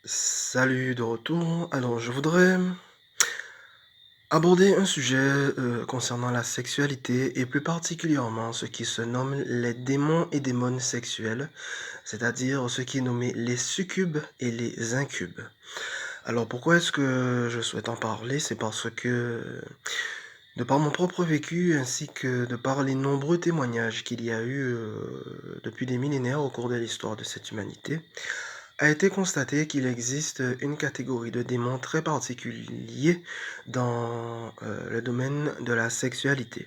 Salut de retour. Alors, je voudrais aborder un sujet concernant la sexualité et plus particulièrement ce qui se nomme les démons et démones sexuels, c'est-à-dire ce qui est nommé les succubes et les incubes. Alors, pourquoi est-ce que je souhaite en parler? C'est parce que, de par mon propre vécu ainsi que de par les nombreux témoignages qu'il y a eu depuis des millénaires au cours de l'histoire de cette humanité, a été constaté qu'il existe une catégorie de démons très particuliers dans le domaine de la sexualité.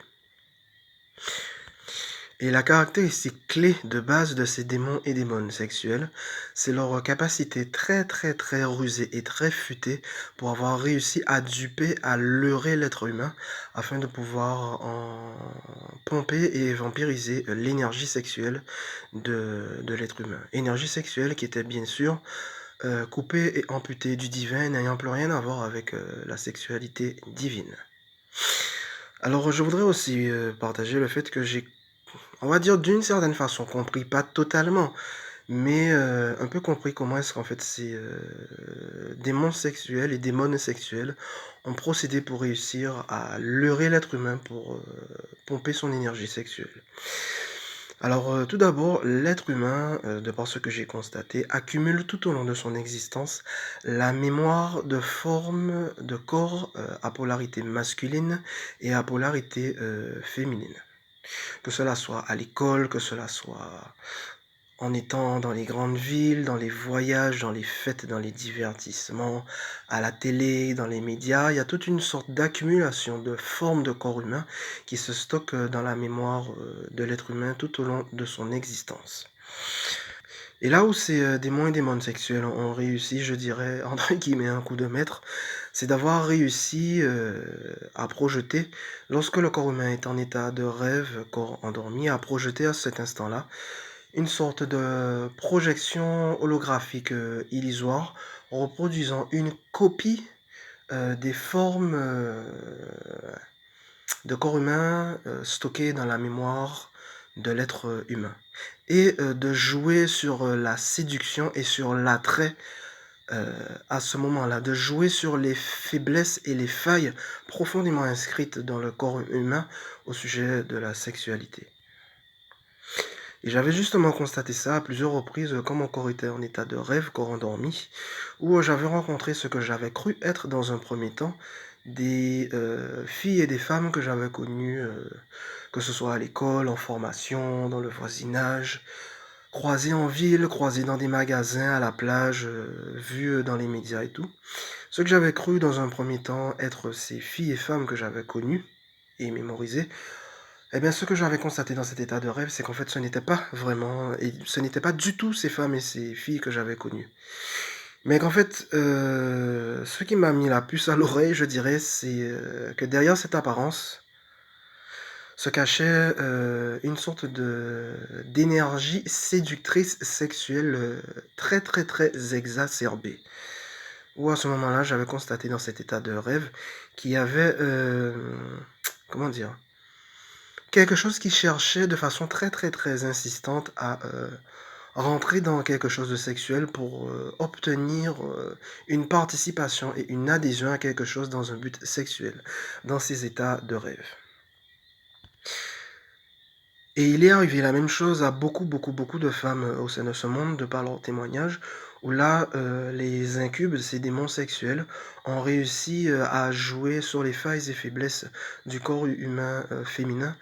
Et la caractéristique clé de base de ces démons et démones sexuels, c'est leur capacité très rusée et très futée pour avoir réussi à duper, à leurrer l'être humain afin de pouvoir en pomper et vampiriser l'énergie sexuelle de l'être humain. Énergie sexuelle qui était bien sûr coupé et amputé du divin, n'ayant plus rien à voir avec, la sexualité divine. Alors, je voudrais aussi, partager le fait que j'ai, on va dire d'une certaine façon compris, pas totalement, mais, un peu compris comment est-ce qu'en fait ces, démons sexuels et démones sexuels ont procédé pour réussir à leurrer l'être humain pour, pomper son énergie sexuelle. Alors, tout d'abord, l'être humain, de par ce que j'ai constaté, accumule tout au long de son existence la mémoire de formes de corps, à polarité masculine et à polarité, féminine. Que cela soit à l'école, que cela soit en étant dans les grandes villes, dans les voyages, dans les fêtes, dans les divertissements, à la télé, dans les médias, il y a toute une sorte d'accumulation de formes de corps humain qui se stockent dans la mémoire de l'être humain tout au long de son existence. Et là où ces démons et démones sexuels ont réussi, je dirais, entre guillemets, un coup de maître, c'est d'avoir réussi à projeter, lorsque le corps humain est en état de rêve, corps endormi, à projeter à cet instant-là une sorte de projection holographique, illusoire, reproduisant une copie, des formes, de corps humain, stockées dans la mémoire de l'être, humain et de jouer sur, la séduction et sur l'attrait, heu, à ce moment-là, de jouer sur les faiblesses et les failles profondément inscrites dans le corps humain au sujet de la sexualité. Et j'avais justement constaté ça à plusieurs reprises, quand mon corps était en état de rêve, corps endormi, où, j'avais rencontré ce que j'avais cru être dans un premier temps des, filles et des femmes que j'avais connues, que ce soit à l'école, en formation, dans le voisinage, croisées en ville, croisées dans des magasins, à la plage, vues, dans les médias et tout. Ce que j'avais cru dans un premier temps être ces filles et femmes que j'avais connues et mémorisées, eh bien, ce que j'avais constaté dans cet état de rêve, c'est qu'en fait, ce n'était pas vraiment et ce n'était pas du tout ces femmes et ces filles que j'avais connues. Mais qu'en fait, ce qui m'a mis la puce à l'oreille, je dirais, c'est, que derrière cette apparence se cachait, une sorte de d'énergie séductrice sexuelle, très exacerbée. Où à ce moment-là, j'avais constaté dans cet état de rêve qu'il y avait, comment dire? Quelque chose qui cherchait de façon très insistante à, rentrer dans quelque chose de sexuel pour, obtenir, une participation et une adhésion à quelque chose dans un but sexuel, dans ces états de rêve. Et il est arrivé la même chose à beaucoup de femmes, au sein de ce monde, de par leurs témoignages, où là, les incubes, ces démons sexuels, ont réussi, à jouer sur les failles et faiblesses du corps humain, féminin,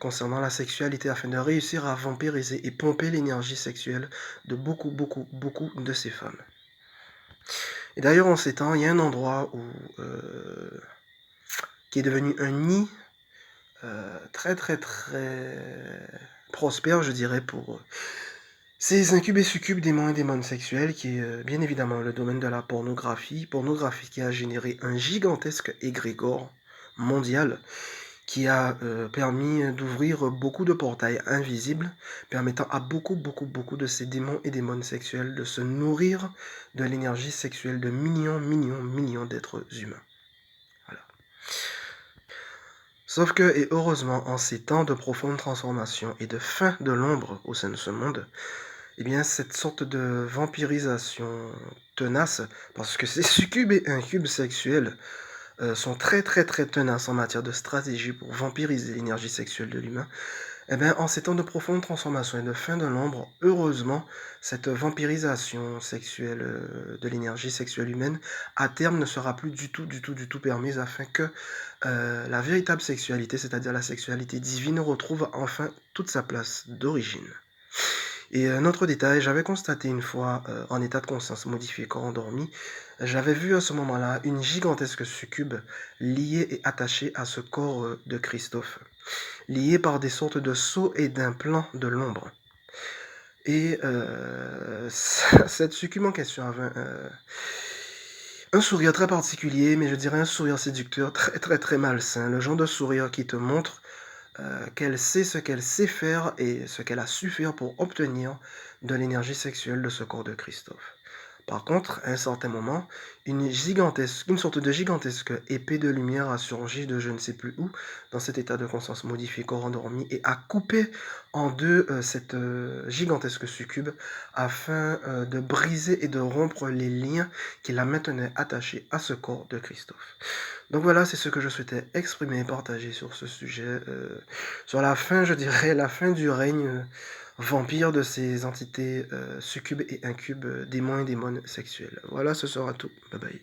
concernant la sexualité, afin de réussir à vampiriser et pomper l'énergie sexuelle de beaucoup de ces femmes. Et d'ailleurs, en ces temps, il y a un endroit où, qui est devenu un nid, très prospère, je dirais, pour, ces incubes et succubes, démons et démones sexuels, qui est, bien évidemment le domaine de la pornographie. Pornographie qui a généré un gigantesque égrégore mondial, qui a, permis, d'ouvrir beaucoup de portails invisibles, permettant à beaucoup de ces démons et démones sexuels de se nourrir de l'énergie sexuelle de millions d'êtres humains. Voilà. Sauf que, et heureusement, en ces temps de profonde transformation et de fin de l'ombre au sein de ce monde, Eh bien, cette sorte de vampirisation tenace, parce que ces succubes et incubes sexuels sont très, très, très tenaces en matière de stratégie pour vampiriser l'énergie sexuelle de l'humain. Eh bien, en ces temps de profonde transformation et de fin de l'ombre, heureusement, cette vampirisation sexuelle de l'énergie sexuelle humaine, à terme, ne sera plus du tout, du tout, du tout permise afin que la véritable sexualité, c'est-à-dire la sexualité divine, retrouve enfin toute sa place d'origine. Et un autre détail, j'avais constaté une fois, en état de conscience modifié corps endormi, j'avais vu à ce moment-là une gigantesque succube liée et attachée à ce corps, de Christophe, liée par des sortes de sceaux et d'implants de l'ombre. Et cette succube en question avait un sourire très particulier, mais je dirais un sourire séducteur très, très, très malsain. Le genre de sourire qui te montre qu'elle sait ce qu'elle sait faire et ce qu'elle a su faire pour obtenir de l'énergie sexuelle de ce corps de Christophe. Par contre, à un certain moment, une sorte de gigantesque épée de lumière a surgi de je ne sais plus où, dans cet état de conscience modifié, corps endormi, et a coupé en deux cette gigantesque succube afin de briser et de rompre les liens qui la maintenaient attachée à ce corps de Christophe. Donc voilà, c'est ce que je souhaitais exprimer et partager sur ce sujet, sur la fin, je dirais, la fin du règne vampire de ces entités succubes et incubes, démons et démones sexuels. Voilà, ce sera tout. Bye bye.